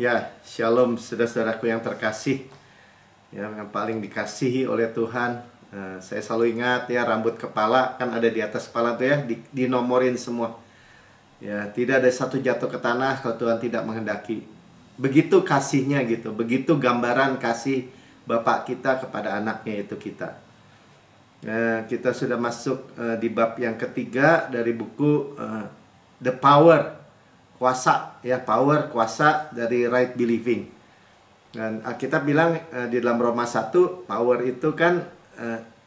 Ya, shalom saudara-saudaraku yang terkasih, yang paling dikasihi oleh Tuhan. Saya selalu ingat ya, rambut kepala kan ada di atas kepala tuh ya, dinomorin semua. Ya, tidak ada satu jatuh ke tanah kalau Tuhan tidak menghendaki. Begitu kasihnya gitu, begitu gambaran kasih Bapak kita kepada anaknya, itu kita. Kita sudah masuk di bab yang ketiga dari buku The Power, kuasa ya, power, kuasa dari right believing. Dan Alkitab bilang di dalam Roma 1, power itu kan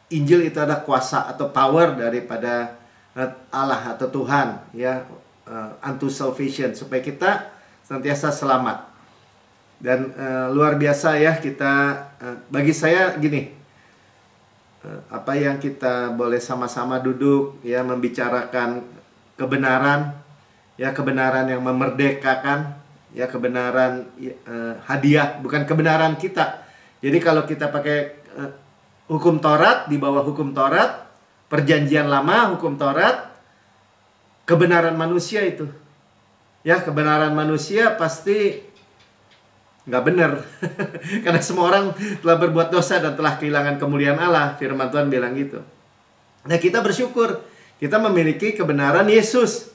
Injil itu ada kuasa atau power daripada Allah atau Tuhan ya, unto salvation, supaya kita senantiasa selamat. Dan luar biasa ya, kita bagi saya gini, apa yang kita boleh sama-sama duduk ya, membicarakan kebenaran ya, kebenaran yang memerdekakan ya, kebenaran hadiah, bukan kebenaran kita. Jadi kalau kita pakai hukum Taurat, di bawah hukum Taurat, perjanjian lama, hukum Taurat, kebenaran manusia itu ya, kebenaran manusia pasti nggak benar. Karena semua orang telah berbuat dosa dan telah kehilangan kemuliaan Allah. Firman Tuhan bilang gitu. Nah, kita bersyukur kita memiliki kebenaran Yesus.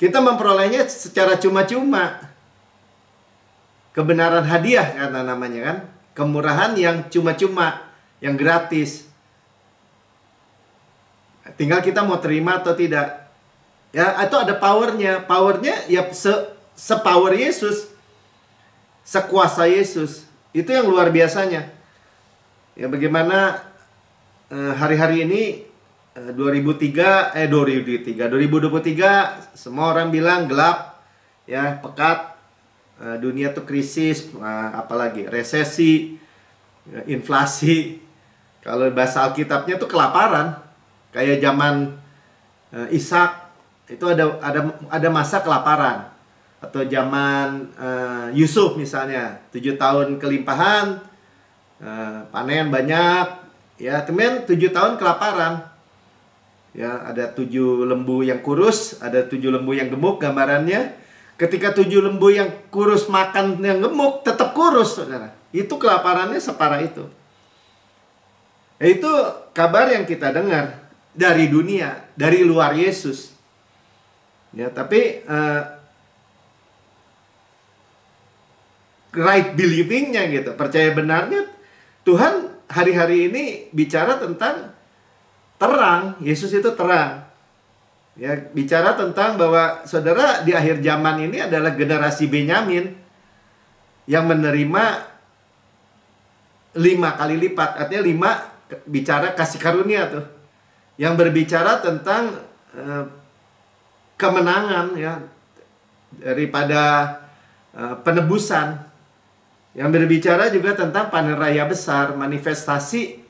Kita memperolehnya secara cuma-cuma. Kebenaran hadiah karena namanya kan. Kemurahan yang cuma-cuma, yang gratis. Tinggal kita mau terima atau tidak. Ya, atau ada powernya. Powernya ya se-power Yesus. Sekuasa Yesus. Itu yang luar biasanya. Ya, bagaimana hari-hari ini 2023 semua orang bilang gelap ya, pekat, dunia tuh krisis, apalagi resesi, inflasi. Kalau bahasa Alkitabnya tuh kelaparan, kayak zaman Ishak itu ada masa kelaparan, atau zaman Yusuf misalnya 7 tahun kelimpahan, panen banyak ya, temen 7 tahun kelaparan. Ya, ada 7 lembu yang kurus, ada 7 lembu yang gemuk gambarannya. Ketika 7 lembu yang kurus makan yang gemuk, tetap kurus, saudara. Itu kelaparannya separah itu. Itu kabar yang kita dengar dari dunia, dari luar Yesus. Ya, tapi right believingnya gitu, percaya benarnya, Tuhan hari-hari ini bicara tentang terang. Yesus itu terang. Ya, bicara tentang bahwa saudara di akhir zaman ini adalah generasi Benyamin yang menerima 5 kali lipat. Artinya 5 bicara kasih karunia tuh. Yang berbicara tentang kemenangan ya, daripada penebusan. Yang berbicara juga tentang panen raya besar, manifestasi.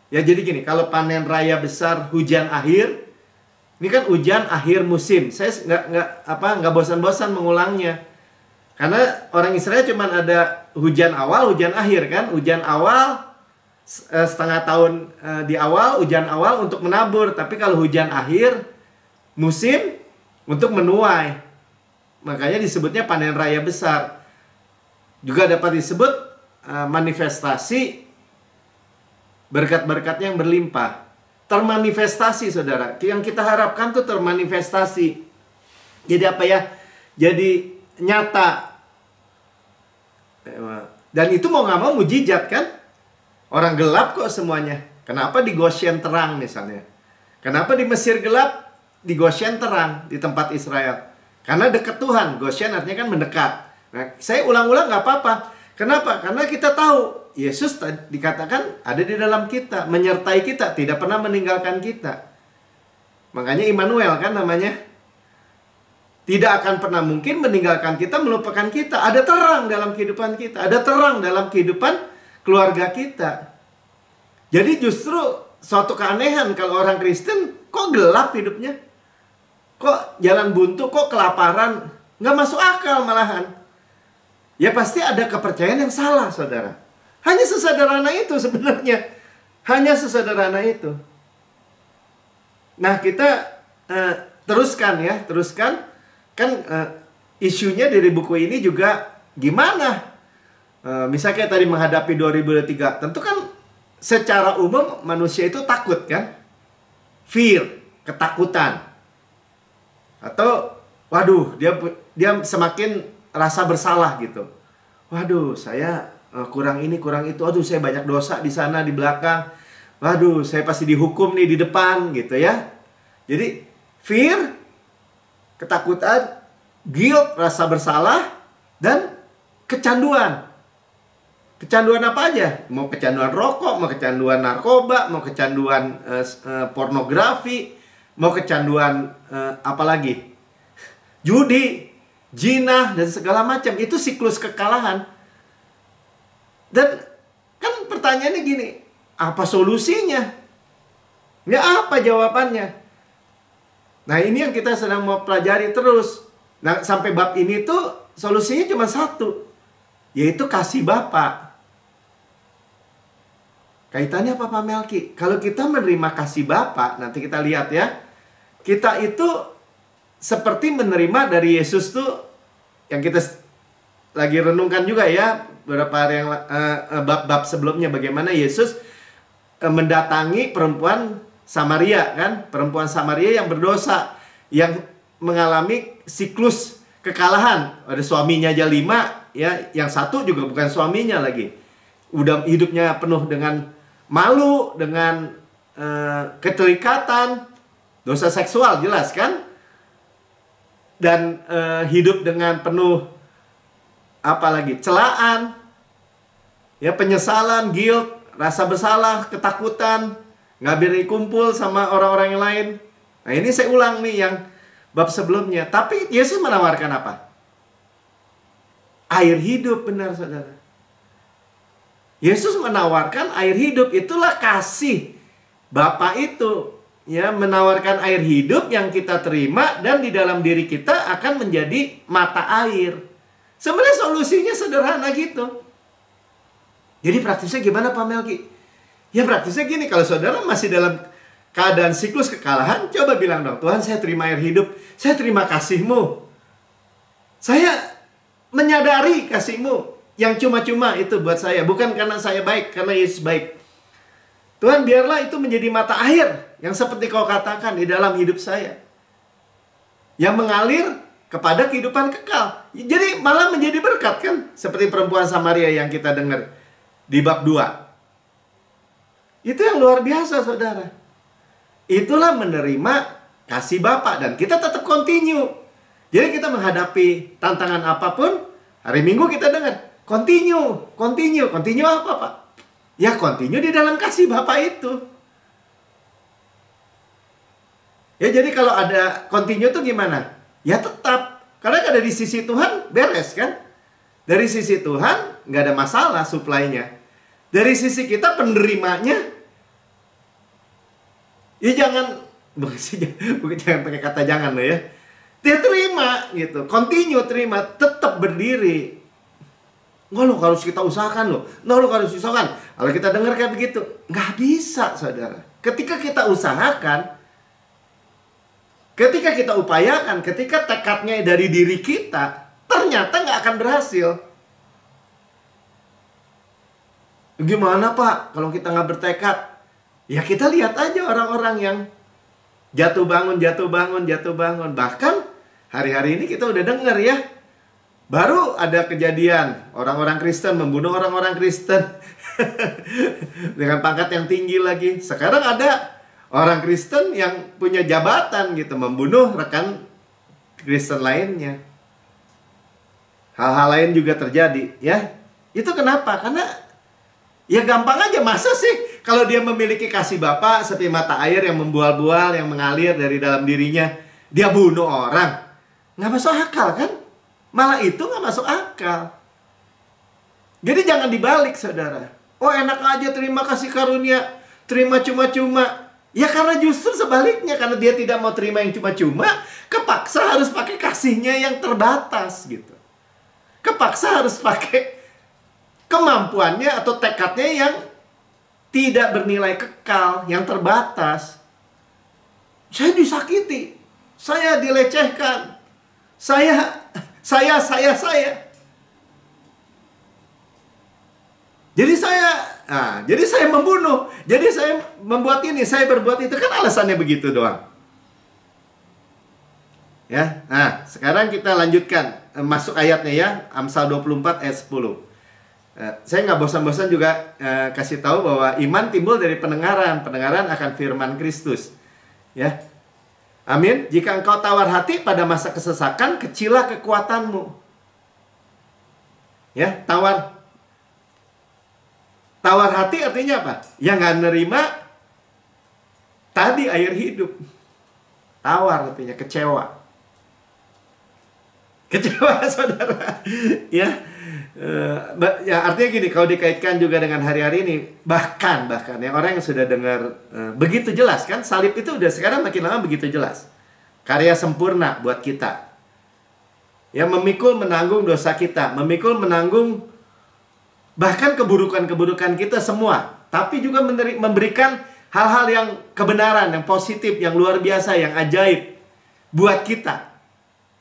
Ya, jadi gini, kalau panen raya besar, hujan akhir, ini kan hujan akhir musim. Saya nggak bosan-bosan mengulangnya. Karena orang Israel cuma ada hujan awal, hujan akhir kan. Hujan awal setengah tahun di awal, hujan awal untuk menabur. Tapi kalau hujan akhir musim untuk menuai. Makanya disebutnya panen raya besar. Juga dapat disebut manifestasi berkat-berkat yang berlimpah. Termanifestasi, saudara. Yang kita harapkan tuh termanifestasi. Jadi apa ya? Jadi nyata. Dan itu mau nggak mau mujizat kan? Orang gelap kok semuanya. Kenapa di Goshen terang misalnya? Kenapa di Mesir gelap, di Goshen terang, di tempat Israel? Karena dekat Tuhan. Goshen artinya kan mendekat. Nah, saya ulang-ulang nggak apa-apa. Kenapa? Karena kita tahu Yesus dikatakan ada di dalam kita, menyertai kita, tidak pernah meninggalkan kita. Makanya Immanuel kan namanya. Tidak akan pernah mungkin meninggalkan kita, melupakan kita. Ada terang dalam kehidupan kita, ada terang dalam kehidupan keluarga kita. Jadi justru suatu keanehan kalau orang Kristen kok gelap hidupnya, kok jalan buntu, kok kelaparan, nggak masuk akal malahan. Ya pasti ada kepercayaan yang salah, saudara. Hanya sesederhana itu sebenarnya. Hanya sesederhana itu. Nah, kita teruskan ya. Teruskan. Kan isunya dari buku ini juga gimana? Misalnya kayak tadi menghadapi 2023, tentu kan secara umum manusia itu takut kan? Fear, ketakutan. Atau waduh, dia semakin rasa bersalah gitu. Waduh, saya kurang ini, kurang itu. Aduh, saya banyak dosa di sana, di belakang. Waduh, saya pasti dihukum nih di depan gitu ya. Jadi fear, ketakutan, guilt, rasa bersalah, dan kecanduan. Kecanduan apa aja? Mau kecanduan rokok, mau kecanduan narkoba, mau kecanduan pornografi, mau kecanduan apa lagi? Judi, zina, dan segala macam. Itu siklus kekalahan. Dan kan pertanyaannya gini, apa solusinya? Ya apa jawabannya? Nah ini yang kita sedang mau pelajari terus. Nah sampai bab ini tuh solusinya cuma satu, yaitu kasih Bapa. Kaitannya apa Pak Melki? Kalau kita menerima kasih Bapa, nanti kita lihat ya, kita itu seperti menerima dari Yesus tuh, yang kita lagi renungkan juga ya beberapa hari yang bab-bab sebelumnya, bagaimana Yesus mendatangi perempuan Samaria kan, perempuan Samaria yang berdosa, yang mengalami siklus kekalahan. Ada suaminya aja 5 ya, yang satu juga bukan suaminya lagi, udah hidupnya penuh dengan malu, dengan keterikatan, dosa seksual jelas kan, dan hidup dengan penuh apalagi celaan ya, penyesalan, guilt, rasa bersalah, ketakutan, nggak berani kumpul sama orang-orang yang lain. Nah ini saya ulang nih yang bab sebelumnya. Tapi Yesus menawarkan apa? Air hidup, benar saudara. Yesus menawarkan air hidup. Itulah kasih Bapa itu ya, menawarkan air hidup yang kita terima, dan di dalam diri kita akan menjadi mata air. Sebenarnya solusinya sederhana gitu. Jadi praktisnya gimana Pak Melki? Ya praktisnya gini, kalau saudara masih dalam keadaan siklus kekalahan, coba bilang dong, Tuhan saya terima air hidup, saya terima kasih-Mu. Saya menyadari kasih-Mu yang cuma-cuma itu buat saya, bukan karena saya baik, karena Yesus baik. Tuhan biarlah itu menjadi mata air yang seperti kau katakan di dalam hidup saya, yang mengalir kepada kehidupan kekal. Jadi malah menjadi berkat kan, seperti perempuan Samaria yang kita dengar di bab 2. Itu yang luar biasa saudara. Itulah menerima kasih Bapa, dan kita tetap continue. Jadi kita menghadapi tantangan apapun, hari Minggu kita dengar continue apa Pak? Ya continue di dalam kasih Bapa itu. Ya jadi kalau ada continue tuh gimana? Ya tetap, karena ada di sisi Tuhan beres kan? Dari sisi Tuhan nggak ada masalah supply-nya. Dari sisi kita penerimanya, ya jangan pakai kata jangan loh ya. Dia terima gitu, continue terima, tetap berdiri. Nggak lo harus kita usahakan loh, lo harus usahakan. Kalau kita dengar kayak begitu, nggak bisa saudara. Ketika kita usahakan, ketika kita upayakan, ketika tekadnya dari diri kita, ternyata nggak akan berhasil. Gimana Pak kalau kita nggak bertekad? Ya kita lihat aja orang-orang yang jatuh bangun. Bahkan hari-hari ini kita udah dengar ya, baru ada kejadian orang-orang Kristen membunuh orang-orang Kristen dengan pangkat yang tinggi lagi. Sekarang ada orang Kristen yang punya jabatan gitu membunuh rekan Kristen lainnya. Hal-hal lain juga terjadi ya. Itu kenapa? Karena ya gampang aja, masa sih kalau dia memiliki kasih Bapa seperti mata air yang membual-bual, yang mengalir dari dalam dirinya, dia bunuh orang. Nggak masuk akal kan? Malah itu nggak masuk akal. Jadi jangan dibalik saudara. Oh enak aja terima kasih karunia, terima cuma-cuma. Ya karena justru sebaliknya, karena dia tidak mau terima yang cuma-cuma, kepaksa harus pakai kasihnya yang terbatas gitu. Kepaksa harus pakai kemampuannya atau tekadnya yang tidak bernilai kekal, yang terbatas. Saya disakiti, saya dilecehkan, saya. Jadi saya membunuh, jadi saya membuat ini, saya berbuat itu, kan alasannya begitu doang. Ya, nah sekarang kita lanjutkan masuk ayatnya ya, Amsal 24 ayat 10. Saya nggak bosan-bosan juga kasih tahu bahwa iman timbul dari pendengaran, pendengaran akan firman Kristus. Ya, amin. Jika engkau tawar hati pada masa kesesakan, kecilah kekuatanmu. Ya, tawar hati artinya apa? Yang nggak nerima tadi air hidup. Tawar artinya kecewa. Kecewa, saudara. Ya, artinya gini, kalau dikaitkan juga dengan hari-hari ini, bahkan ya orang yang sudah dengar begitu jelas kan, salib itu udah sekarang makin lama begitu jelas. Karya sempurna buat kita. Ya, memikul menanggung dosa kita, memikul menanggung bahkan keburukan-keburukan kita semua, tapi juga memberikan hal-hal yang kebenaran, yang positif, yang luar biasa, yang ajaib buat kita.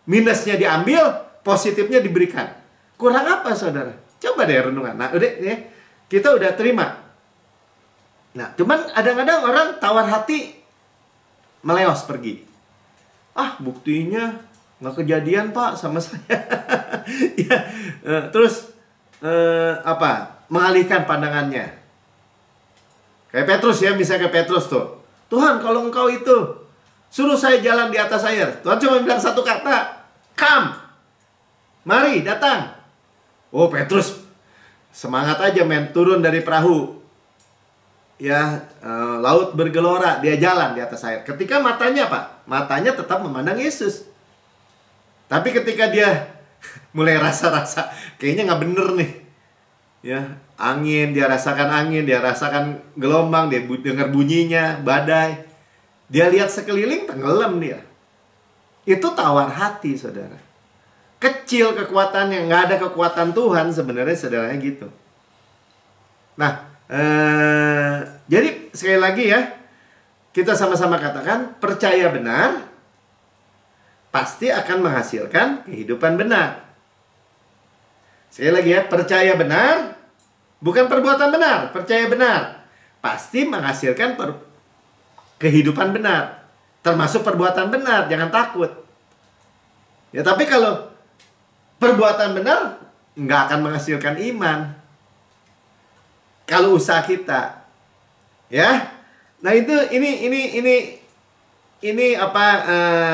Minusnya diambil, positifnya diberikan. Kurang apa, saudara? Coba deh renungan. Nah, udah ya, kita udah terima. Nah, cuman kadang-kadang orang tawar hati meleos pergi. Buktinya nggak kejadian, Pak, sama saya. Ya, terus mengalihkan pandangannya. Kayak Petrus ya, misalnya kayak Petrus tuh. Tuhan, kalau engkau itu suruh saya jalan di atas air. Tuhan cuma bilang satu kata, come, mari datang. Oh, Petrus semangat aja turun dari perahu. Ya, laut bergelora, dia jalan di atas air. Ketika matanya matanya tetap memandang Yesus. Tapi ketika dia mulai rasa-rasa kayaknya nggak bener nih, ya, angin, dia rasakan gelombang, dia dengar bunyinya, badai, dia lihat sekeliling, tenggelam dia. Itu tawar hati, saudara. Kecil kekuatannya, nggak ada kekuatan Tuhan sebenarnya, saudaranya gitu. Nah, jadi sekali lagi ya, kita sama-sama katakan, percaya benar pasti akan menghasilkan kehidupan benar. Sekali lagi ya, percaya benar, bukan perbuatan benar, percaya benar pasti menghasilkan kehidupan benar, termasuk perbuatan benar, jangan takut. Ya, tapi kalau perbuatan benar nggak akan menghasilkan iman. Kalau usaha kita, ya. Nah, itu ini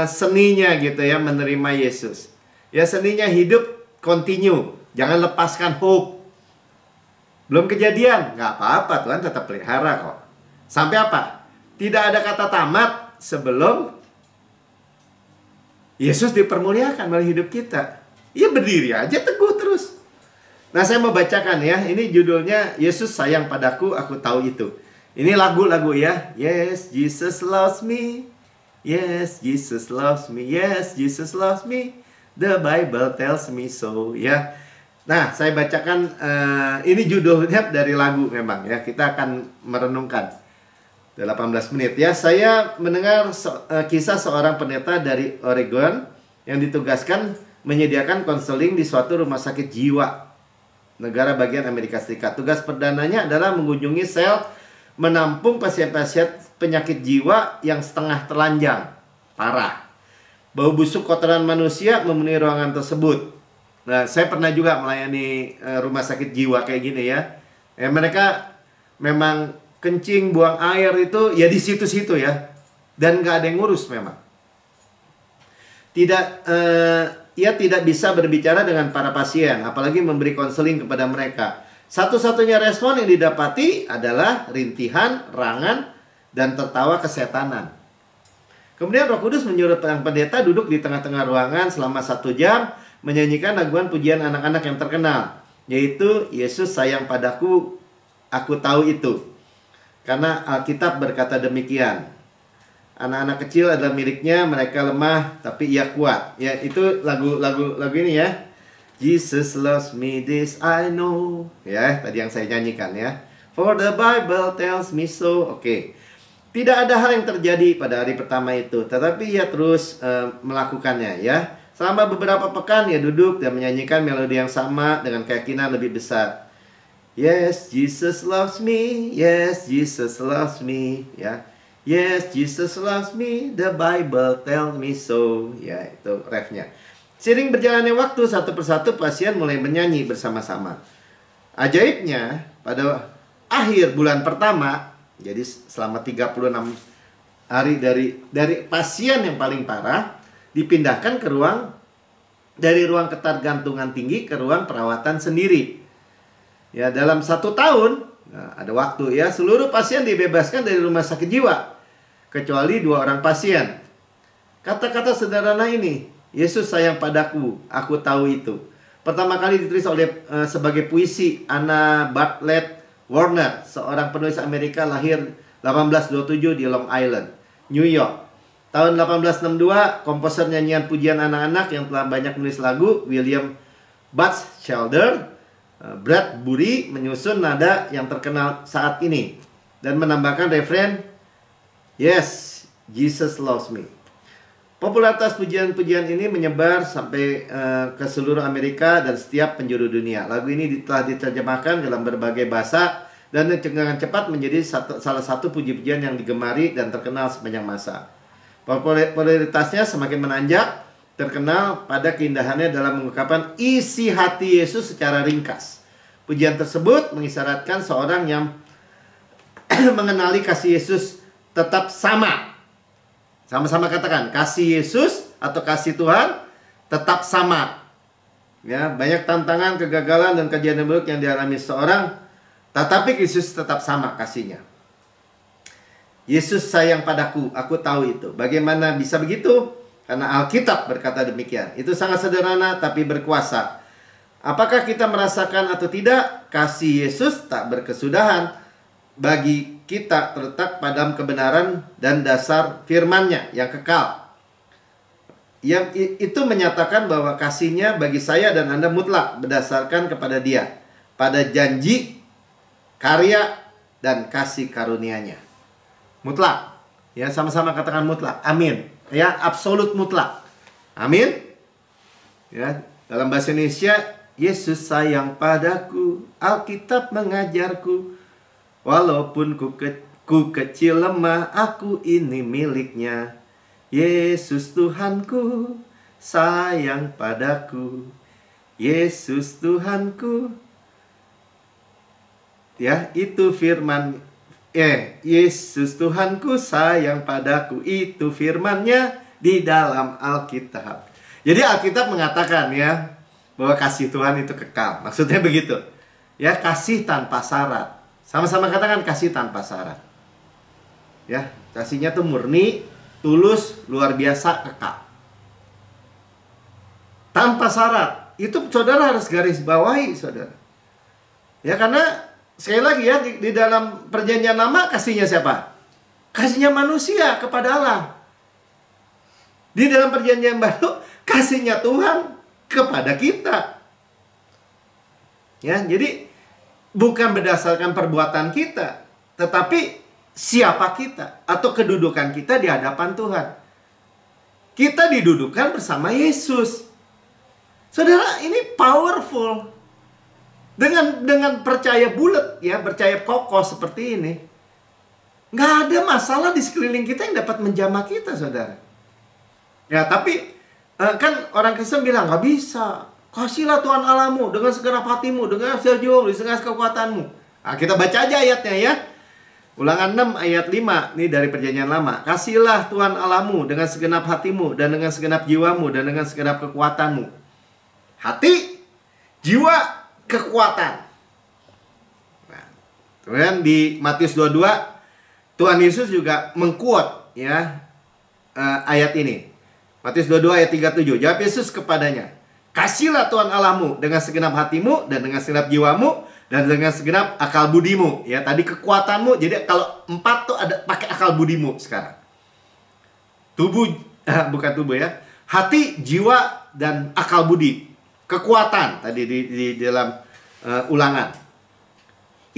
seninya gitu ya, menerima Yesus. Ya, seninya hidup continue, jangan lepaskan hope. Belum kejadian, nggak apa-apa, Tuhan tetap pelihara kok. Sampai apa? Tidak ada kata tamat sebelum Yesus dipermuliakan melalui hidup kita. Ya, berdiri aja teguh terus. Nah, saya mau bacakan ya. Ini judulnya Yesus sayang padaku, aku tahu itu. Ini lagu-lagu ya. Yes, Jesus loves me. Yes, Jesus loves me. Yes, Jesus loves me. The Bible tells me so. Ya. Nah, saya bacakan ini judulnya dari lagu memang ya. Kita akan merenungkan 18 menit ya. Saya mendengar kisah seorang pendeta dari Oregon yang ditugaskan menyediakan konseling di suatu rumah sakit jiwa negara bagian Amerika Serikat. Tugas perdananya adalah mengunjungi sel menampung pasien-pasien penyakit jiwa yang setengah telanjang parah. Bau busuk kotoran manusia memenuhi ruangan tersebut. Nah, saya pernah juga melayani rumah sakit jiwa kayak gini ya. Mereka memang kencing, buang air itu ya di situ-situ ya. Dan nggak ada yang ngurus memang. Ia tidak bisa berbicara dengan para pasien, apalagi memberi konseling kepada mereka. Satu-satunya respon yang didapati adalah rintihan, rangan, dan tertawa kesetanan. Kemudian Roh Kudus menyuruh sang pendeta duduk di tengah-tengah ruangan selama 1 jam, menyanyikan laguan pujian anak-anak yang terkenal, yaitu Yesus sayang padaku, aku tahu itu. Karena Alkitab berkata demikian. Anak-anak kecil adalah miliknya, mereka lemah tapi ia kuat. Ya, itu lagu ini ya. Jesus loves me, this I know. Ya, tadi yang saya nyanyikan ya. For the Bible tells me so. Oke. Tidak ada hal yang terjadi pada hari pertama itu, tetapi ia terus melakukannya ya. Selama beberapa pekan ia duduk dan menyanyikan melodi yang sama dengan keyakinan lebih besar. Yes, Jesus loves me. Yes, Jesus loves me. Ya. Yes, Jesus loves me. The Bible tell me so. Ya, itu refnya. Seiring berjalannya waktu, satu persatu pasien mulai menyanyi bersama-sama. Ajaibnya, pada akhir bulan pertama, jadi selama 36 hari dari pasien yang paling parah dipindahkan ke dari ruang ketergantungan tinggi ke ruang perawatan sendiri. Ya, dalam 1 tahun, nah, ada waktu ya, seluruh pasien dibebaskan dari rumah sakit jiwa, kecuali 2 orang pasien. Kata-kata sederhana ini, Yesus sayang padaku, aku tahu itu. Pertama kali ditulis oleh sebagai puisi Anna Bartlett Warner, seorang penulis Amerika lahir 1827 di Long Island, New York. Tahun 1862, komposer nyanyian pujian anak-anak yang telah banyak menulis lagu, William Batchelder Bradbury, menyusun nada yang terkenal saat ini dan menambahkan referen Yes, Jesus loves me. Popularitas pujian-pujian ini menyebar sampai ke seluruh Amerika dan setiap penjuru dunia. Lagu ini telah diterjemahkan dalam berbagai bahasa dan dengan cepat menjadi salah satu puji-pujian yang digemari dan terkenal sepanjang masa. Popularitasnya semakin menanjak, terkenal pada keindahannya dalam mengungkapkan isi hati Yesus secara ringkas. Pujian tersebut mengisyaratkan seorang yang mengenali kasih Yesus tetap sama. Sama-sama katakan, kasih Yesus atau kasih Tuhan tetap sama. Ya, banyak tantangan, kegagalan, dan kejadian buruk yang dialami seorang, tetapi Yesus tetap sama kasihnya. Yesus sayang padaku, aku tahu itu. Bagaimana bisa begitu? Karena Alkitab berkata demikian. Itu sangat sederhana tapi berkuasa. Apakah kita merasakan atau tidak, kasih Yesus tak berkesudahan bagi kita terletak pada kebenaran dan dasar firman-Nya yang kekal. Yang itu menyatakan bahwa kasih-Nya bagi saya dan Anda mutlak berdasarkan kepada Dia, pada janji, karya, dan kasih karunia-Nya. Mutlak. Ya, sama-sama katakan mutlak. Amin. Ya, absolut mutlak. Amin. Ya, dalam bahasa Indonesia, Yesus sayang padaku, Alkitab mengajarku, walaupun ku kecil lemah, aku ini miliknya. Yesus Tuhanku, sayang padaku. Yesus Tuhanku. Ya, itu firman. Yesus Tuhanku, sayang padaku. Itu firman-Nya di dalam Alkitab. Jadi Alkitab mengatakan ya, bahwa kasih Tuhan itu kekal. Maksudnya begitu. Ya, kasih tanpa syarat. Sama-sama katakan kasih tanpa syarat. Ya, kasihnya tuh murni, tulus, luar biasa, kekal. Tanpa syarat. Itu saudara harus garis bawahi, saudara. Ya, karena sekali lagi ya, di dalam perjanjian lama kasihnya siapa? Kasihnya manusia kepada Allah. Di dalam perjanjian baru kasihnya Tuhan kepada kita. Ya, jadi bukan berdasarkan perbuatan kita, tetapi siapa kita atau kedudukan kita di hadapan Tuhan. Kita didudukan bersama Yesus. Saudara, ini powerful. Dengan percaya bulat ya, percaya kokoh seperti ini, nggak ada masalah di sekeliling kita yang dapat menjamah kita, saudara. Ya, tapi kan orang Kristen bilang nggak bisa. Kasihlah Tuhan Allahmu dengan segenap hatimu, dengan segala jiwamu, dengan kekuatanmu. Nah, kita baca aja ayatnya ya. Ulangan 6 ayat 5, ini dari perjanjian lama. Kasihlah Tuhan Allahmu dengan segenap hatimu, dan dengan segenap jiwamu, dan dengan segenap kekuatanmu. Hati, jiwa, kekuatan. Nah, kemudian di Matius 22, Tuhan Yesus juga mengquote ya ayat ini. Matius 22 ayat 37. Jawab Yesus kepadanya, kasihlah Tuhan Allahmu dengan segenap hatimu, dan dengan segenap jiwamu, dan dengan segenap akal budimu. Ya, tadi kekuatanmu. Jadi kalau 4 tuh ada pakai akal budimu sekarang. Tubuh, bukan tubuh ya. Hati, jiwa, dan akal budi. Kekuatan tadi di dalam ulangan.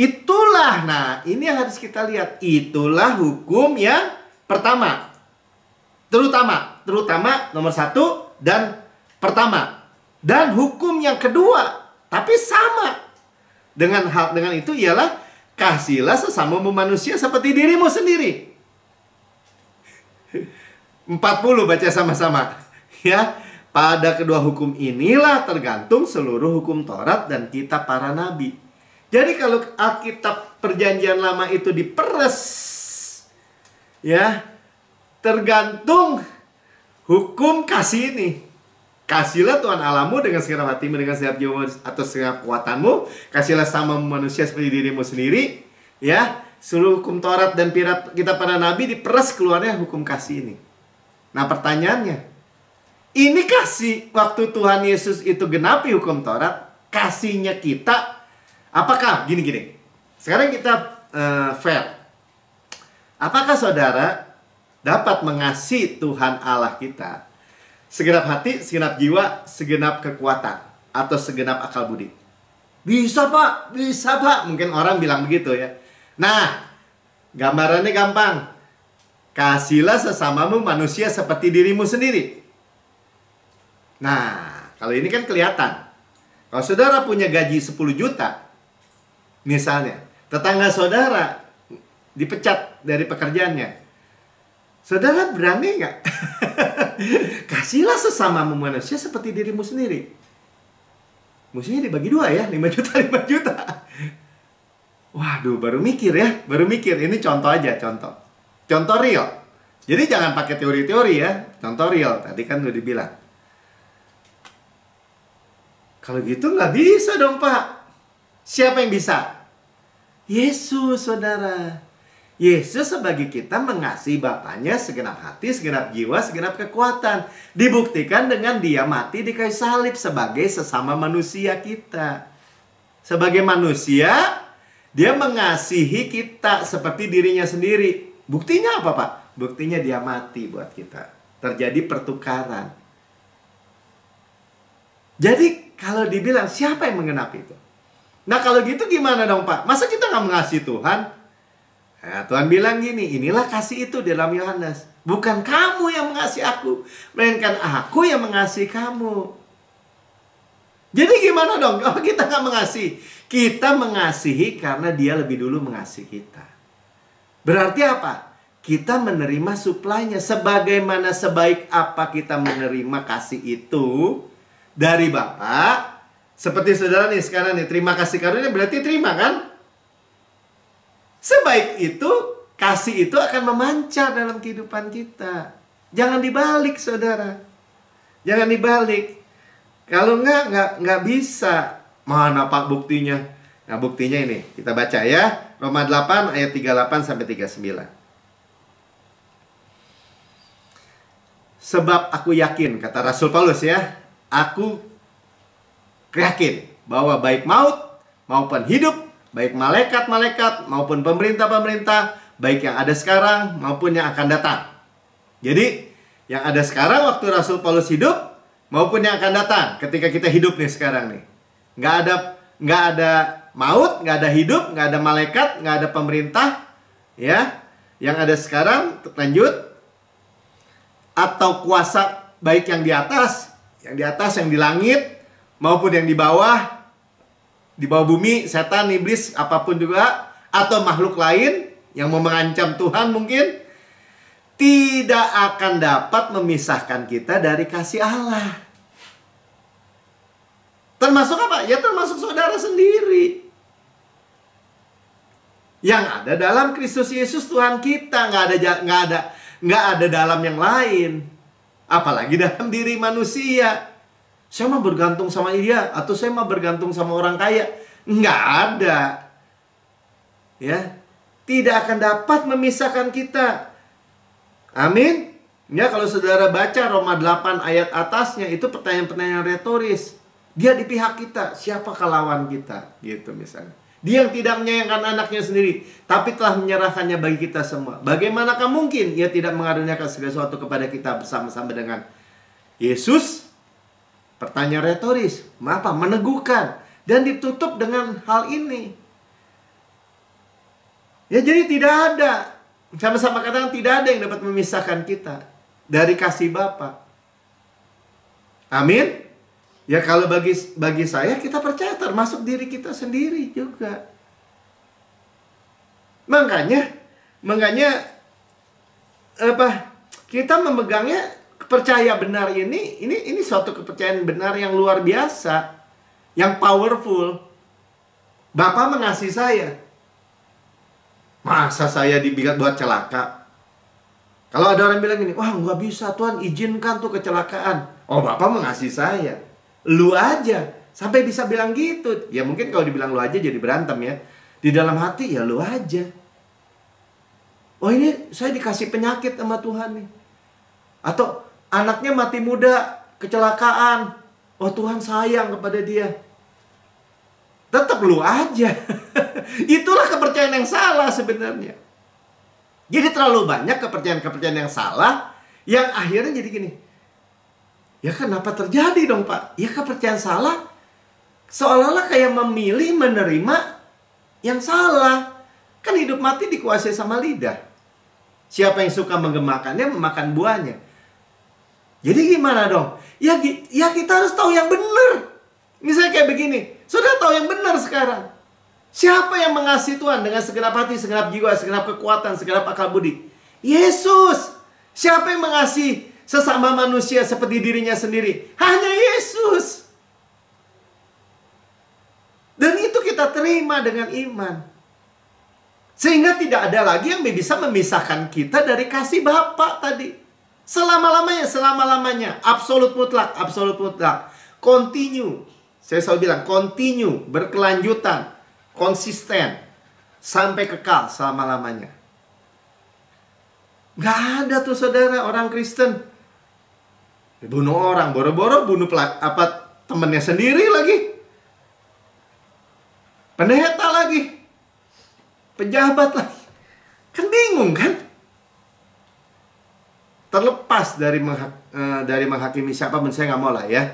Itulah, nah ini yang harus kita lihat. Itulah hukum yang pertama. Terutama nomor 1 dan pertama. Dan hukum yang kedua, tapi sama. Dengan itu ialah kasihilah sesamamu manusia seperti dirimu sendiri. 40 baca sama-sama. Ya, pada kedua hukum inilah tergantung seluruh hukum Taurat dan kitab para nabi. Jadi kalau Alkitab Perjanjian Lama itu diperes, ya, tergantung hukum kasih ini. Kasihlah Tuhan Allahmu dengan segenap hatimu, dengan segenap jiwamu atau segenap kekuatanmu. Kasihlah sama manusia seperti dirimu sendiri. Ya, seluruh hukum Taurat dan kitab para nabi diperes keluarnya hukum kasih ini. Nah, pertanyaannya, ini kasih waktu Tuhan Yesus itu genapi hukum Taurat, kasihnya kita, apakah gini-gini? Sekarang kita fair. Apakah saudara dapat mengasihi Tuhan Allah kita segenap hati, segenap jiwa, segenap kekuatan, atau segenap akal budi? Bisa Pak, bisa Pak. Mungkin orang bilang begitu ya. Nah, gambarannya gampang. Kasihlah sesamamu manusia seperti dirimu sendiri. Nah, kalau ini kan kelihatan. Kalau saudara punya gaji 10 juta, misalnya, tetangga saudara dipecat dari pekerjaannya, saudara berani nggak? Kasihlah sesamamu manusia seperti dirimu sendiri. Mestinya dibagi 2 ya, 5 juta, 5 juta. Waduh, baru mikir ya, baru mikir. Ini contoh aja, contoh. Contoh real. Jadi jangan pakai teori-teori ya, contoh real. Tadi kan udah dibilang. Kalau gitu nggak bisa dong Pak. Siapa yang bisa? Yesus, saudara. Yesus sebagai kita mengasihi Bapaknya segenap hati, segenap jiwa, segenap kekuatan. Dibuktikan dengan dia mati di kayu salib sebagai sesama manusia kita. Sebagai manusia, dia mengasihi kita seperti dirinya sendiri. Buktinya apa Pak? Buktinya dia mati buat kita. Terjadi pertukaran. Jadi kalau dibilang siapa yang menggenapi itu? Nah kalau gitu gimana dong Pak? Masa kita nggak mengasihi Tuhan? Nah, Tuhan bilang gini, inilah kasih itu dalam Yohanes. Bukan kamu yang mengasihi aku, melainkan aku yang mengasihi kamu. Jadi gimana dong? Oh, kita nggak mengasihi. Kita mengasihi karena dia lebih dulu mengasihi kita. Berarti apa? Kita menerima suplainya. Sebagaimana sebaik apa kita menerima kasih itu dari Bapa. Seperti saudara nih sekarang nih, terima kasih karunia berarti terima kan? Sebaik itu, kasih itu akan memancar dalam kehidupan kita. Jangan dibalik saudara. Jangan dibalik. Kalau nggak bisa. Mana Pak buktinya? Nah buktinya ini, kita baca ya. Roma 8 ayat 38 sampai 39. Sebab aku yakin, kata Rasul Paulus ya, aku yakin bahwa baik maut maupun hidup, baik malaikat-malaikat maupun pemerintah-pemerintah, baik yang ada sekarang maupun yang akan datang. Jadi, yang ada sekarang waktu Rasul Paulus hidup maupun yang akan datang ketika kita hidup nih sekarang nih. Nggak ada maut, nggak ada hidup, nggak ada malaikat, nggak ada pemerintah, ya. Yang ada sekarang, lanjut, atau kuasa baik yang di atas, yang di langit, maupun yang di bawah bumi, setan, iblis, apapun juga, atau makhluk lain yang mau mengancam Tuhan mungkin, tidak akan dapat memisahkan kita dari kasih Allah. Termasuk apa? Ya termasuk saudara sendiri. Yang ada dalam Kristus Yesus Tuhan kita. Nggak ada dalam yang lain. Apalagi dalam diri manusia. Saya mah bergantung sama dia. Atau saya mah bergantung sama orang kaya. Nggak ada. Ya. Tidak akan dapat memisahkan kita. Amin. Ya kalau saudara baca Roma 8 ayat atasnya. Itu pertanyaan-pertanyaan retoris. Dia di pihak kita. Siapakah lawan kita? Gitu misalnya. Dia yang tidak menyayangkan anaknya sendiri, tapi telah menyerahkannya bagi kita semua. Bagaimanakah mungkin ia tidak mengaruniakan segala sesuatu kepada kita bersama-sama dengan Yesus? Pertanyaan retoris. Apa? Meneguhkan. Dan ditutup dengan hal ini. Ya jadi tidak ada. Sama-sama katakan tidak ada yang dapat memisahkan kita dari kasih Bapa. Amin. Ya kalau bagi saya, kita percaya termasuk diri kita sendiri juga. Makanya apa? Kita memegangnya percaya benar ini suatu kepercayaan benar yang luar biasa, yang powerful. Bapak mengasihi saya. Masa saya dibilang buat celaka? Kalau ada orang bilang gini, wah nggak bisa Tuhan, izinkan tuh kecelakaan. Oh, Bapak mengasihi saya. Lu aja sampai bisa bilang gitu. Ya mungkin kalau dibilang lu aja jadi berantem ya. Di dalam hati ya lu aja. Oh, ini saya dikasih penyakit sama Tuhan nih. Atau anaknya mati muda, kecelakaan. Oh, Tuhan sayang kepada dia. Tetap lu aja. Itulah kepercayaan yang salah sebenarnya. Jadi terlalu banyak kepercayaan-kepercayaan yang salah, yang akhirnya jadi gini. Ya kenapa terjadi dong Pak? Ya kepercayaan salah seolah-olah kayak memilih menerima yang salah. Kan hidup mati dikuasai sama lidah. Siapa yang suka menggemakannya memakan buahnya. Jadi gimana dong? Ya kita harus tahu yang benar. Misalnya kayak begini, sudah tahu yang benar sekarang. Siapa yang mengasihi Tuhan dengan segenap hati, segenap jiwa, segenap kekuatan, segenap akal budi? Yesus. Siapa yang mengasihi sesama manusia seperti dirinya sendiri? Hanya Yesus. Dan itu kita terima dengan iman. Sehingga tidak ada lagi yang bisa memisahkan kita dari kasih Bapa tadi. Selama-lamanya. Absolut mutlak. Continue. Saya selalu bilang, continue, berkelanjutan. Konsisten sampai kekal selama-lamanya. Gak ada tuh saudara orang Kristen bunuh orang, boro-boro bunuh temennya sendiri lagi, pendeta lagi, pejabat lagi. Kan bingung kan? Terlepas dari menghakimi siapapun, saya nggak mau lah ya.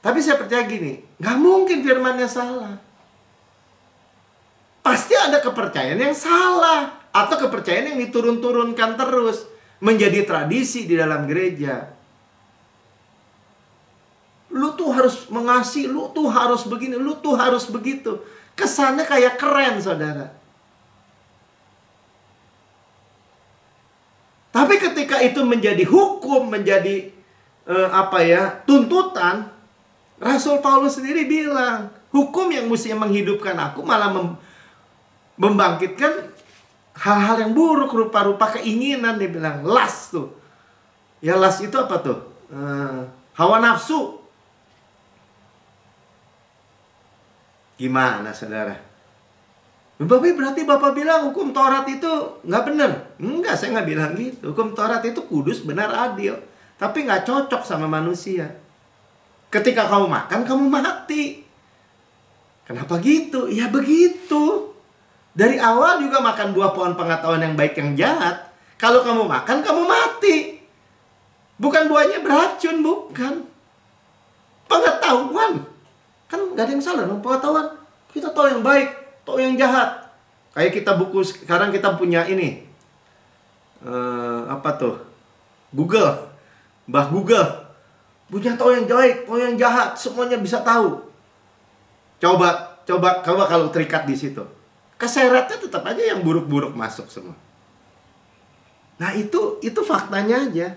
Tapi saya percaya gini, nggak mungkin firmannya salah. Pasti ada kepercayaan yang salah. Atau kepercayaan yang diturun-turunkan terus. Menjadi tradisi di dalam gereja. Lu tuh harus mengasihi, lu tuh harus begini, lu tuh harus begitu. Kesannya kayak keren saudara. Tapi ketika itu menjadi hukum, menjadi tuntutan. Rasul Paulus sendiri bilang, hukum yang mestinya menghidupkan aku malah membangkitkan hal-hal yang buruk, rupa-rupa keinginan. Dia bilang lust tuh. Ya lust itu apa tuh? Hawa nafsu. Gimana saudara? Berarti Bapak bilang hukum Taurat itu nggak benar? Enggak, saya nggak bilang gitu. Hukum Taurat itu kudus, benar, adil. Tapi nggak cocok sama manusia. Ketika kamu makan, kamu mati. Kenapa gitu? Ya begitu. Dari awal juga makan buah pohon pengetahuan yang baik yang jahat. Kalau kamu makan, kamu mati. Bukan buahnya beracun, bukan. Pengetahuan. Kan gak ada yang salah dong, pengetahuan. Kita tahu yang baik, tahu yang jahat. Kayak kita buku, sekarang kita punya ini. Google. Mbah Google. Punya tahu yang baik, tahu yang jahat. Semuanya bisa tahu. Coba kalau terikat di situ. Keseretnya tetap aja yang buruk-buruk masuk semua. Nah itu faktanya aja.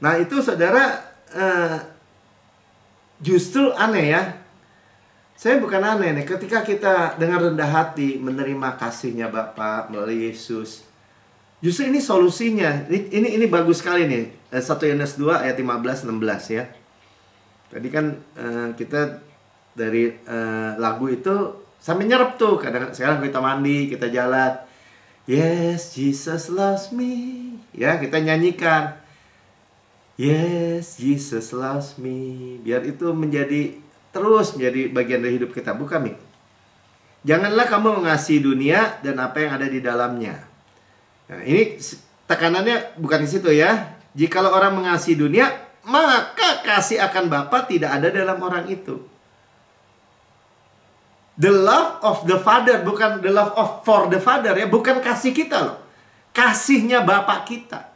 Nah itu saudara justru aneh ya. Saya bukan aneh nih. Ketika kita dengan rendah hati menerima kasihnya Bapa melalui Yesus. Justru ini solusinya. Ini bagus sekali nih. 1 Yohanes 2 ayat 15-16 ya. Tadi kan kita dari lagu itu sampai nyerep tuh. Sekarang kita mandi, kita jalan. Yes, Jesus loves me. Ya, kita nyanyikan. Yes, Jesus loves me. Biar itu terus menjadi bagian dari hidup kita. Bukan, Mik? Janganlah kamu mengasihi dunia dan apa yang ada di dalamnya. Nah, ini tekanannya bukan di situ ya. Jikalau orang mengasihi dunia, maka kasih akan Bapa tidak ada dalam orang itu. The love of the Father, bukan the love of for the Father ya, bukan kasih kita loh. Kasihnya Bapa kita.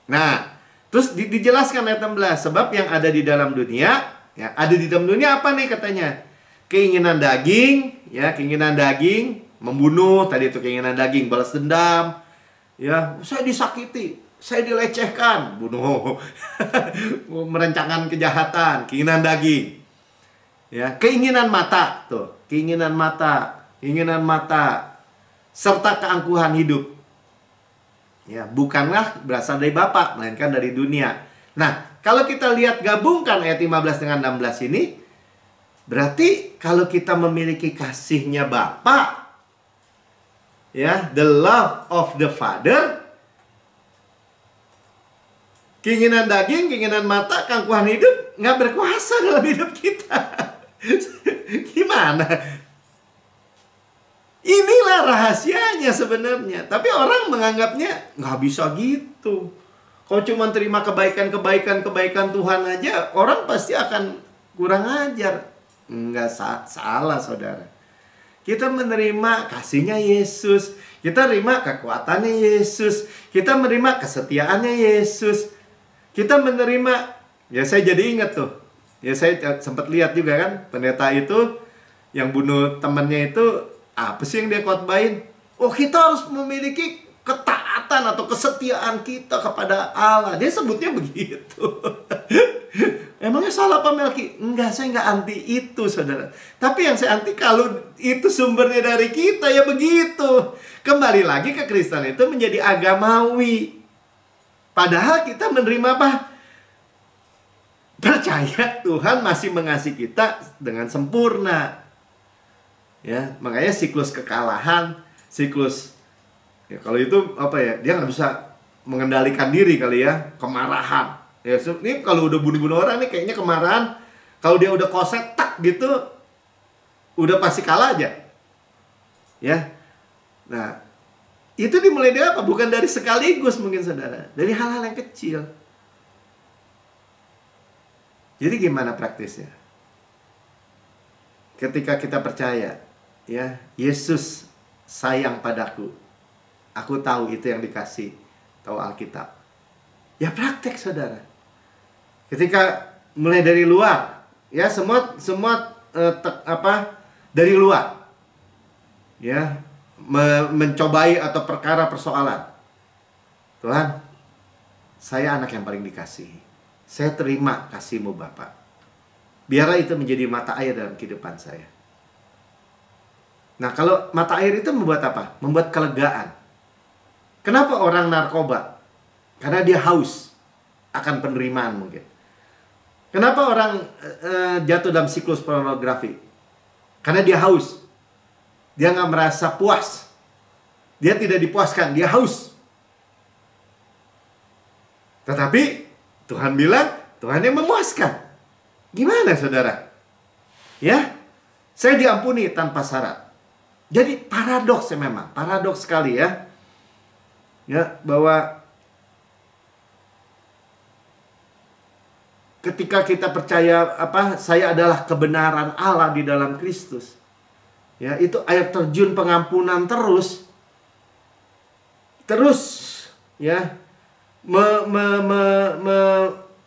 Nah, Terus dijelaskan ayat 16, sebab yang ada di dalam dunia, ya, ada di dalam dunia apa nih katanya? Keinginan daging, ya, keinginan daging, membunuh, tadi itu keinginan daging, balas dendam, ya, saya disakiti, saya dilecehkan, bunuh, merencanakan kejahatan, keinginan daging, ya, keinginan mata, tuh, keinginan mata, serta keangkuhan hidup. Ya, bukanlah berasal dari Bapa, melainkan dari dunia. Nah, kalau kita lihat gabungkan ayat 15 dengan 16 ini, berarti kalau kita memiliki kasihnya Bapa, ya, the love of the Father, keinginan daging, keinginan mata, keangkuhan hidup nggak berkuasa dalam hidup kita. Gimana? Inilah rahasianya sebenarnya. Tapi orang menganggapnya nggak bisa gitu. Kalau cuma terima kebaikan Tuhan aja, orang pasti akan kurang ajar. Nggak salah, saudara. Kita menerima kasihnya Yesus. Kita menerima kekuatannya Yesus. Kita menerima kesetiaannya Yesus. Kita menerima, ya saya jadi ingat tuh. Ya saya sempat lihat juga kan, pendeta itu yang bunuh temannya itu, apa sih yang dia khotbahin? Oh, kita harus memiliki ketaatan atau kesetiaan kita kepada Allah. Dia sebutnya begitu. Emangnya salah Pak Melki? Enggak, saya enggak anti itu, saudara. Tapi yang saya anti kalau itu sumbernya dari kita, ya begitu. Kembali lagi ke Kristen itu menjadi agamawi. Padahal kita menerima apa? Percaya Tuhan masih mengasihi kita dengan sempurna. Ya, makanya siklus kekalahan, siklus, ya kalau itu apa ya, dia nggak bisa mengendalikan diri kali ya, kemarahan. Ya, ini kalau udah bunuh-bunuh orang nih kayaknya kemarahan, kalau dia udah koset tak gitu, udah pasti kalah aja. Ya, nah itu dimulai dari apa? Bukan dari sekaligus mungkin saudara, dari hal-hal yang kecil. Jadi gimana praktisnya? Ketika kita percaya, ya, Yesus sayang padaku, aku tahu itu yang dikasih, tahu Alkitab. Ya praktek saudara. Ketika mulai dari luar, ya semua dari luar, ya, mencobai atau perkara persoalan. Tuhan, saya anak yang paling dikasihi. Saya terima kasih-Mu Bapa. Biarlah itu menjadi mata air dalam kehidupan saya. Nah, kalau mata air itu membuat apa? Membuat kelegaan. Kenapa orang narkoba? Karena dia haus akan penerimaan mungkin. Kenapa orang jatuh dalam siklus pornografi? Karena dia haus. Dia nggak merasa puas. Dia tidak dipuaskan, dia haus. Tetapi Tuhan bilang, Tuhan yang memuaskan. Gimana saudara? Ya, saya diampuni tanpa syarat. Jadi paradoks ya memang, paradoks sekali ya. Ya, bahwa ketika kita percaya saya adalah kebenaran Allah di dalam Kristus. Ya, itu air terjun pengampunan terus ya.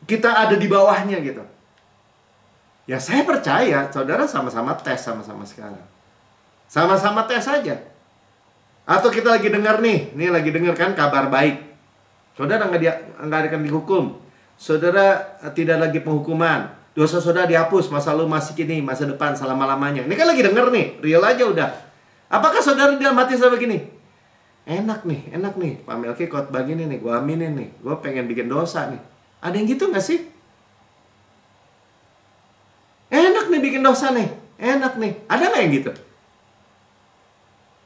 Kita ada di bawahnya gitu. Ya saya percaya, saudara sama-sama tes sama-sama sekarang. Sama-sama tes saja. Atau kita lagi dengar nih lagi dengar kan kabar baik. Saudara nggak akan dihukum. Saudara tidak lagi penghukuman. Dosa saudara dihapus, masa lalu masih kini, masa depan selama-lamanya. Ini kan lagi dengar nih, real aja udah. Apakah saudara dalam hati saya begini? Enak nih, Pak Melki khotbah gini nih, gue aminin nih, gue pengen bikin dosa nih. Ada yang gitu gak sih? Enak nih bikin dosa nih, enak nih. Ada gak yang gitu?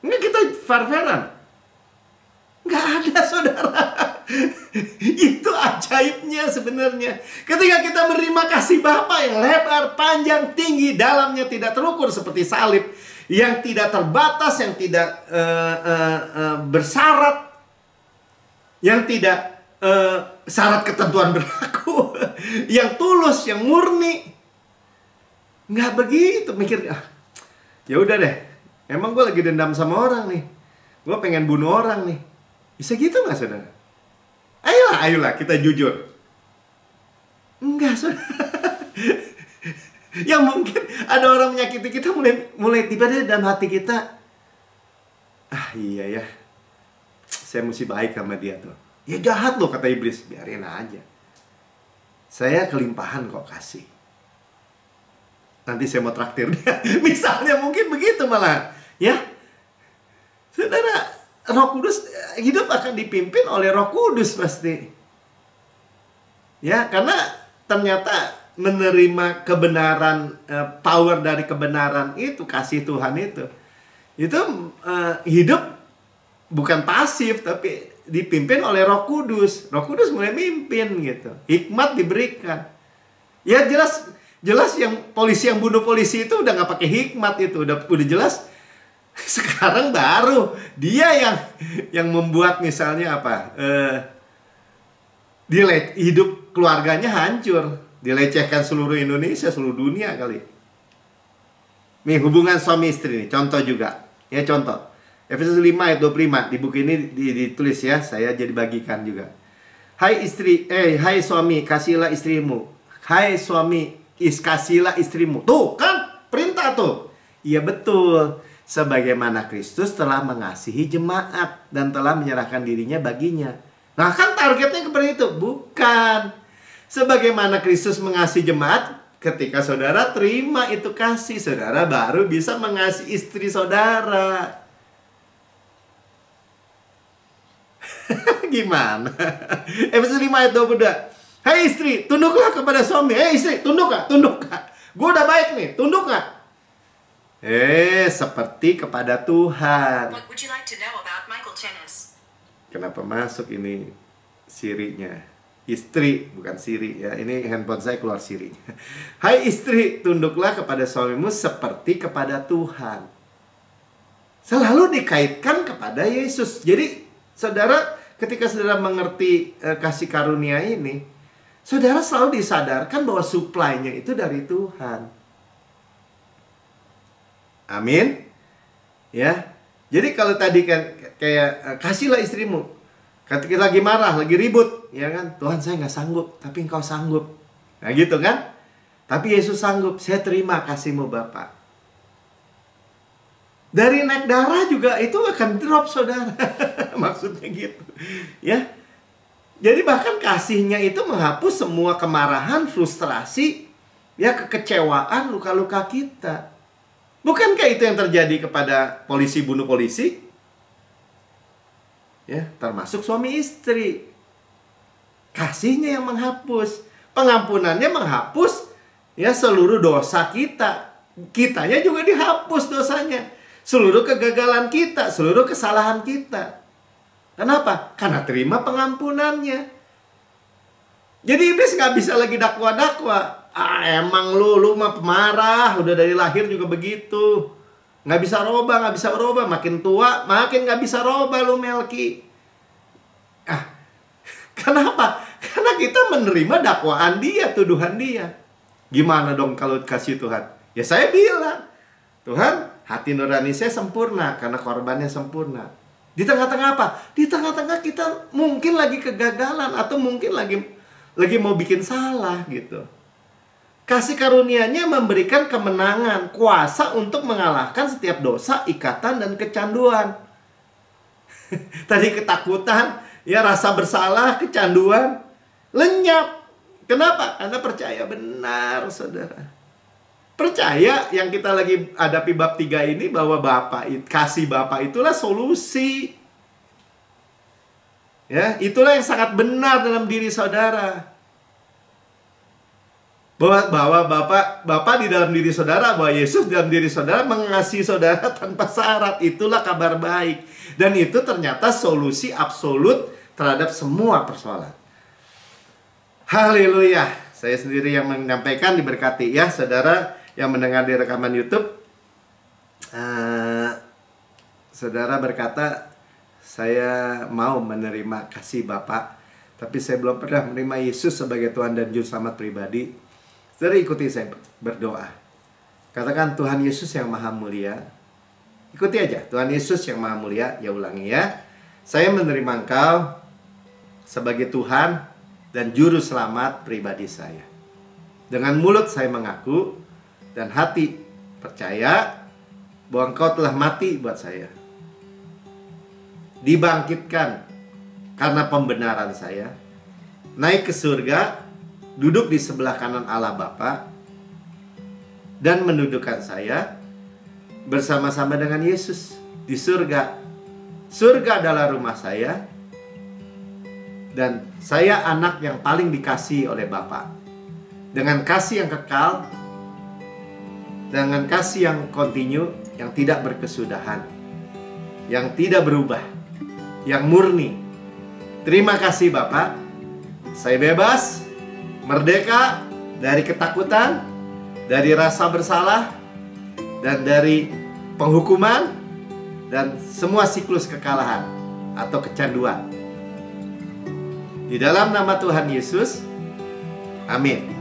Enggak, kita fair-fairan. Gak ada saudara. Itu ajaibnya sebenarnya. Ketika kita menerima kasih Bapa yang lebar, panjang, tinggi, dalamnya tidak terukur seperti salib, yang tidak terbatas, yang tidak bersyarat, yang tidak syarat ketentuan berlaku, yang tulus, yang murni. Nggak begitu mikir, ya udah deh, emang gue lagi dendam sama orang nih, gue pengen bunuh orang nih. Bisa gitu nggak saudara? Ayolah kita jujur. Enggak, saudara. Yang mungkin ada orang menyakiti kita, mulai tiba-tiba dalam hati kita, iya ya, saya mesti baik sama dia tuh. Ya jahat loh, kata iblis. Biarin aja. Saya kelimpahan kok kasih. Nanti saya mau traktir dia. Misalnya mungkin begitu malah. Ya, saudara, Roh Kudus, hidup akan dipimpin oleh Roh Kudus pasti. Ya, karena ternyata menerima kebenaran, power dari kebenaran itu, kasih Tuhan itu hidup bukan pasif, tapi dipimpin oleh Roh Kudus. Roh Kudus mulai mimpin gitu. Hikmat diberikan. Ya jelas yang polisi yang bunuh polisi itu udah nggak pakai hikmat, itu udah jelas. Sekarang baru dia yang membuat misalnya apa? Hidup keluarganya hancur, dilecehkan seluruh Indonesia, seluruh dunia kali. Nih, hubungan suami istri nih, contoh juga. Ya, contoh. Efesus 5 ayat 25. Di buku ini ditulis ya, saya jadi bagikan juga. Hai suami, kasihilah istrimu. Hai suami, kasihilah istrimu. Tuh, kan perintah tuh. Iya betul. Sebagaimana Kristus telah mengasihi jemaat dan telah menyerahkan dirinya baginya. Nah, kan targetnya seperti itu. Bukan. Sebagaimana Kristus mengasihi jemaat, ketika saudara terima itu kasih, saudara baru bisa mengasihi istri saudara. Gimana? Efesus 5 ayat 22. Hai istri, tunduklah kepada suami. Hei istri, tunduk gak? Tunduk gak? Gue udah baik nih, tunduk gak? Seperti kepada Tuhan. What would you like to know about Michael Tennis? Kenapa masuk ini sirinya? Istri, bukan Siri ya. Ini handphone saya keluar Sirinya. Hai istri, tunduklah kepada suamimu seperti kepada Tuhan. Selalu dikaitkan kepada Yesus. Jadi, saudara, ketika saudara mengerti kasih karunia ini, saudara selalu disadarkan bahwa supply-nya itu dari Tuhan. Amin. Ya. Jadi kalau tadi kan kayak kasihlah istrimu. Ketika lagi marah, lagi ribut, ya kan? Tuhan, saya nggak sanggup, tapi Engkau sanggup. Nah gitu kan? Tapi Yesus sanggup. Saya terima kasih-Mu Bapa. Dari naik darah juga itu akan drop, saudara. Maksudnya gitu. Ya. Jadi bahkan kasihnya itu menghapus semua kemarahan, frustrasi, ya, kekecewaan, luka-luka kita. Bukankah itu yang terjadi kepada polisi bunuh polisi? Ya, termasuk suami istri. Kasihnya yang menghapus, pengampunannya menghapus ya seluruh dosa kita. Kitanya juga dihapus dosanya. Seluruh kegagalan kita, seluruh kesalahan kita. Kenapa? Karena terima pengampunannya. Jadi iblis nggak bisa lagi dakwa-dakwa. Emang lu mah pemarah, udah dari lahir juga begitu. Nggak bisa robah. Makin tua, makin nggak bisa robah lu, Melki. Kenapa? Karena kita menerima dakwaan dia, tuduhan dia. Gimana dong kalau kasih Tuhan? Ya saya bilang, Tuhan, hati nurani saya sempurna karena korbannya sempurna. Di tengah-tengah apa? Di tengah-tengah kita mungkin lagi kegagalan atau mungkin lagi mau bikin salah gitu. Kasih karunia-Nya memberikan kemenangan, kuasa untuk mengalahkan setiap dosa, ikatan, dan kecanduan. Tadi ketakutan, ya rasa bersalah, kecanduan, lenyap. Kenapa? Karena percaya benar, saudara. Percaya yang kita lagi hadapi bab 3 ini bahwa kasih Bapa itulah solusi. Ya, itulah yang sangat benar dalam diri saudara. Bahwa Bapa di dalam diri saudara, bahwa Yesus dalam diri saudara mengasihi saudara tanpa syarat. Itulah kabar baik. Dan itu ternyata solusi absolut terhadap semua persoalan. Haleluya. Saya sendiri yang menyampaikan, diberkati ya saudara yang mendengar di rekaman YouTube. Saudara berkata, saya mau menerima kasih Bapa, tapi saya belum pernah menerima Yesus sebagai Tuhan dan Juru Selamat pribadi. Saudara ikuti saya berdoa. Katakan, Tuhan Yesus yang maha mulia. Ikuti aja, Tuhan Yesus yang maha mulia. Ya ulangi ya. Saya menerima Engkau sebagai Tuhan dan Juru Selamat pribadi saya. Dengan mulut saya mengaku dan hati percaya bahwa Engkau telah mati buat saya, dibangkitkan karena pembenaran saya, naik ke surga, duduk di sebelah kanan Allah Bapa, dan mendudukkan saya bersama-sama dengan Yesus di surga. Surga adalah rumah saya, dan saya anak yang paling dikasihi oleh Bapa. Dengan kasih yang kekal, dengan kasih yang kontinu, yang tidak berkesudahan, yang tidak berubah, yang murni. Terima kasih Bapa. Saya bebas, merdeka dari ketakutan, dari rasa bersalah, dan dari penghukuman, dan semua siklus kekalahan atau kecanduan. Di dalam nama Tuhan Yesus, amin.